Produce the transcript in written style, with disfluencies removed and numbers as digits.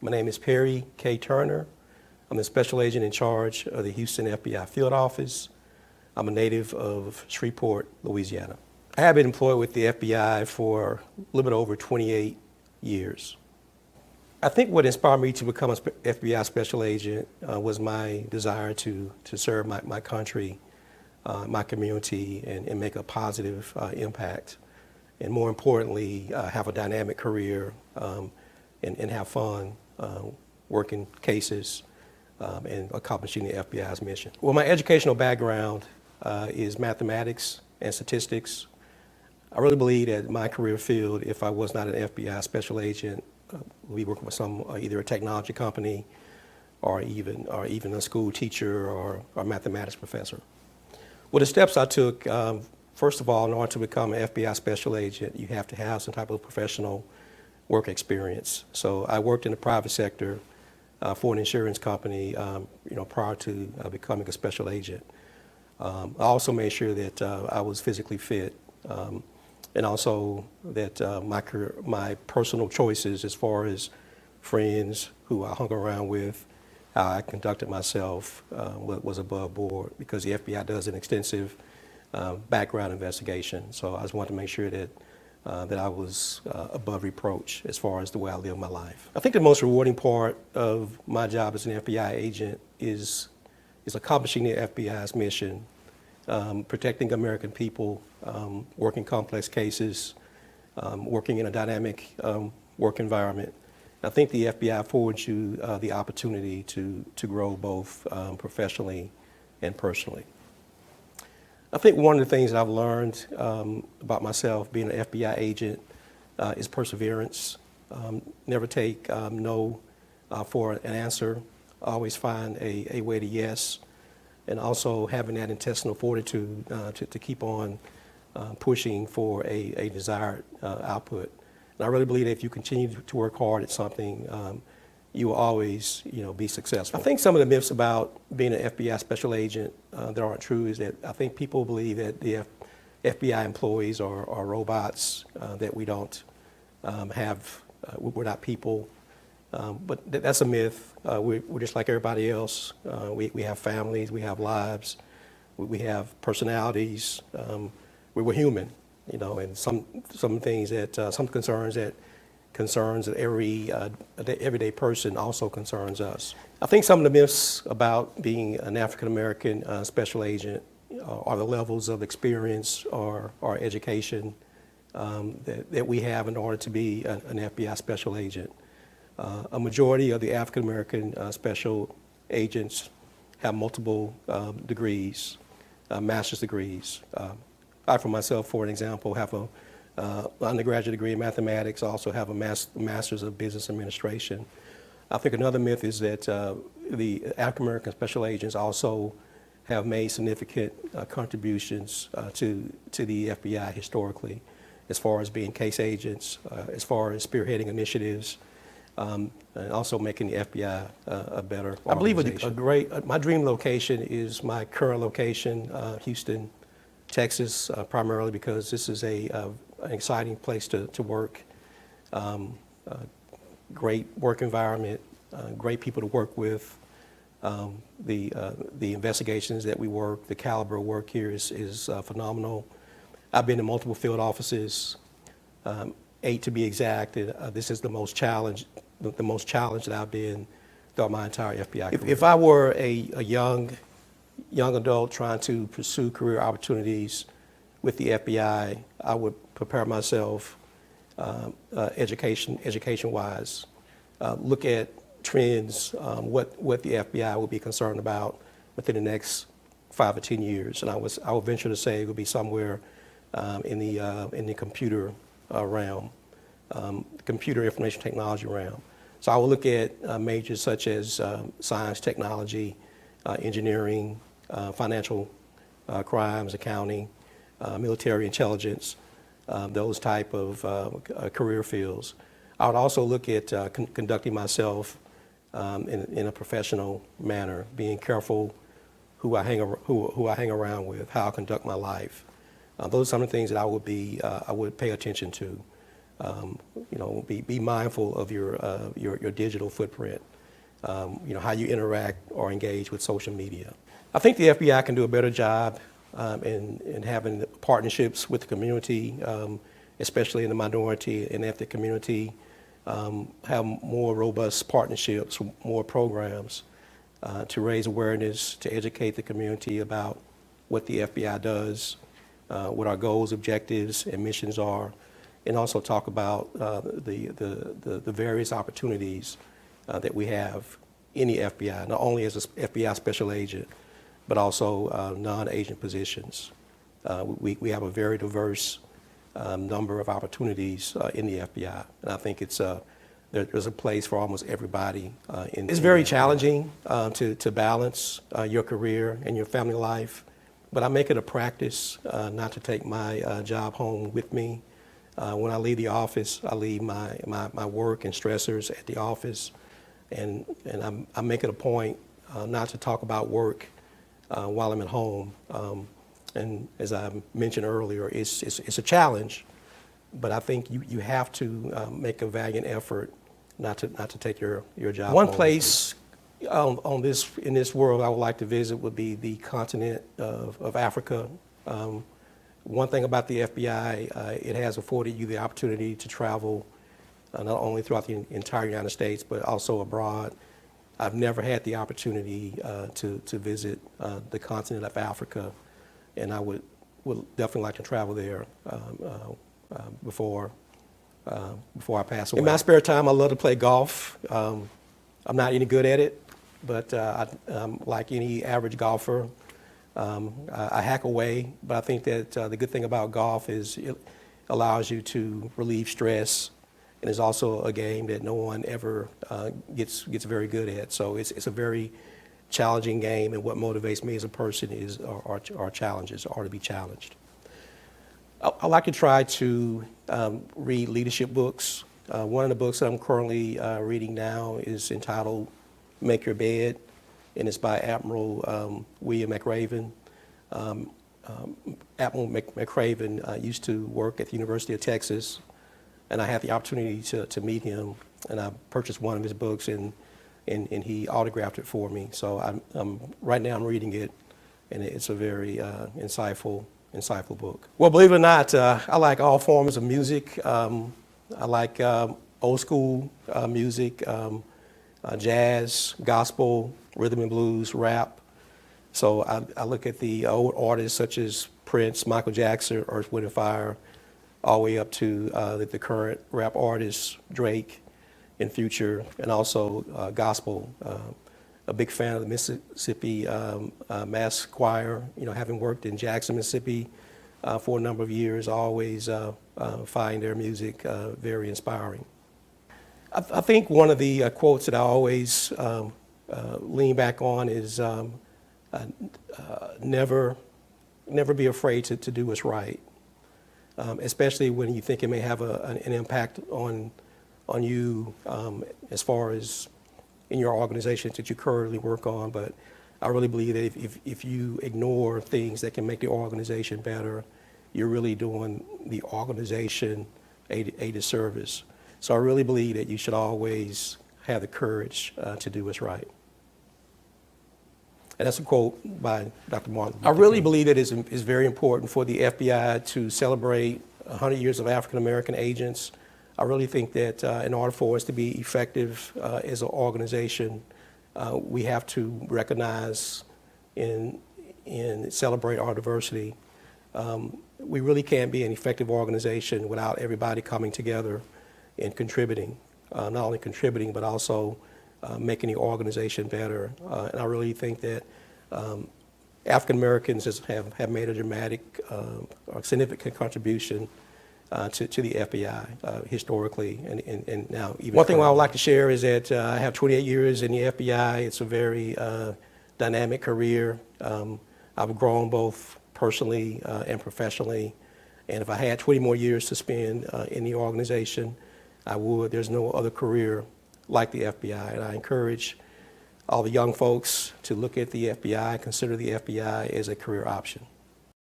My name is Perrye K. Turner. I'm the Special Agent in charge of the Houston FBI Field Office. I'm a native of Shreveport, Louisiana. I have been employed with the FBI for a little bit over 28 years. I think what inspired me to become an FBI Special Agent was my desire to serve my country, my community, and make a positive impact. And more importantly, have a dynamic career and have fun working cases and accomplishing the FBI's mission. Well, my educational background is mathematics and statistics. I really believe that my career field, if I was not an FBI Special Agent, would be working with either a technology company or even a school teacher or a mathematics professor. Well, the steps I took, first of all, in order to become an FBI Special Agent, you have to have some type of professional work experience. So I worked in the private sector for an insurance company, prior to becoming a special agent. I also made sure that I was physically fit, and also that my personal choices as far as friends who I hung around with, how I conducted myself was above board, because the FBI does an extensive background investigation. So I just wanted to make sure that I was above reproach as far as the way I live my life. I think the most rewarding part of my job as an FBI agent is accomplishing the FBI's mission, protecting American people, working complex cases, working in a dynamic work environment. I think the FBI affords you the opportunity to grow both professionally and personally. I think one of the things that I've learned about myself being an FBI agent is perseverance. Never take no for an answer. Always find a way to yes, and also having that intestinal fortitude to keep on pushing for a desired output. And I really believe that if you continue to work hard at something, you will always, be successful. I think some of the myths about being an FBI Special Agent that aren't true is that I think people believe that the FBI employees are robots, that we don't we're not people. But that's a myth. We're just like everybody else. We have families, we have lives, we have personalities. We're human, and some things that, some concerns that every everyday person also concerns us. I think some of the myths about being an African American special agent are the levels of experience or education that we have in order to be an FBI special agent. A majority of the African American special agents have multiple degrees, master's degrees. I, for myself, for an example, have an undergraduate degree in mathematics. I also have a master's of business administration. I think another myth is that the African American special agents also have made significant contributions to the FBI historically, as far as being case agents, as far as spearheading initiatives, and also making the FBI a better organization. I believe my dream location is my current location, Houston, Texas, primarily because this is an exciting place to work. Great work environment, great people to work with. The investigations that we work, the caliber of work here is phenomenal. I've been in multiple field offices, 8 to be exact. This is the most challenged that I've been throughout my entire FBI career. If I were a young adult trying to pursue career opportunities with the FBI, I would prepare myself education-wise, look at trends, what the FBI will be concerned about within the next 5 or 10 years, and I would venture to say it would be somewhere in the computer realm, computer information technology realm. So I will look at majors such as science, technology, engineering, financial crimes, accounting, military intelligence, those type of career fields. I would also look at conducting myself in a professional manner, being careful who I hang around with, how I conduct my life. Those are some of the things that I would pay attention to. Be mindful of your digital footprint, how you interact or engage with social media. I think the FBI can do a better job in having partnerships with the community, especially in the minority and ethnic community, have more robust partnerships, more programs to raise awareness, to educate the community about what the FBI does, what our goals, objectives, and missions are, and also talk about the various opportunities that we have in the FBI, not only as an FBI special agent, but also non-agent positions. We have a very diverse number of opportunities in the FBI, and I think there's a place for almost everybody. It's very challenging to balance your career and your family life, but I make it a practice not to take my job home with me. When I leave the office, I leave my work and stressors at the office, and I make it a point not to talk about work while I'm at home. And as I mentioned earlier, it's a challenge, but I think you have to make a valiant effort not to take your job. One place in this world I would like to visit would be the continent of Africa. One thing about the FBI, it has afforded you the opportunity to travel not only throughout the entire United States, but also abroad. I've never had the opportunity to visit the continent of Africa, and I would definitely like to travel there before I pass away. In my spare time, I love to play golf. I'm not any good at it, but like any average golfer, I hack away. But I think that the good thing about golf is it allows you to relieve stress, and it's also a game that no one ever gets very good at. So it's a very challenging game, and what motivates me as a person is our challenges, or to be challenged. I like to try to read leadership books. One of the books that I'm currently reading now is entitled Make Your Bed, and it's by Admiral William McRaven. Admiral McRaven used to work at the University of Texas, and I had the opportunity to meet him, and I purchased one of his books, and he autographed it for me. So right now I'm reading it, and it's a very insightful book. Well, believe it or not, I like all forms of music. I like old school music, jazz, gospel, rhythm and blues, rap. So I look at the old artists such as Prince, Michael Jackson, Earth, Wind and Fire, all the way up to the current rap artists, Drake and Future, and also gospel. A big fan of the Mississippi Mass Choir. Having worked in Jackson, Mississippi for a number of years, I always find their music very inspiring. I think one of the quotes that I always lean back on is never be afraid to do what's right, especially when you think it may have an impact on you as far as in your organizations that you currently work on. But I really believe that if you ignore things that can make the organization better, you're really doing the organization a disservice. So I really believe that you should always have the courage to do what's right. And that's a quote by Dr. Martin Luther King. I really believe that it's very important for the FBI to celebrate 100 years of African American agents. I really think that in order for us to be effective as an organization, we have to recognize and celebrate our diversity. We really can't be an effective organization without everybody coming together and contributing, not only contributing, but also making the organization better. And I really think that African Americans have made a dramatic or significant contribution to the FBI historically and now even. One thing I would like to share is that I have 28 years in the FBI. It's a very dynamic career. I've grown both personally and professionally, and if I had 20 more years to spend in the organization, I would. There's no other career like the FBI, and I encourage all the young folks to look at the FBI, consider the FBI as a career option.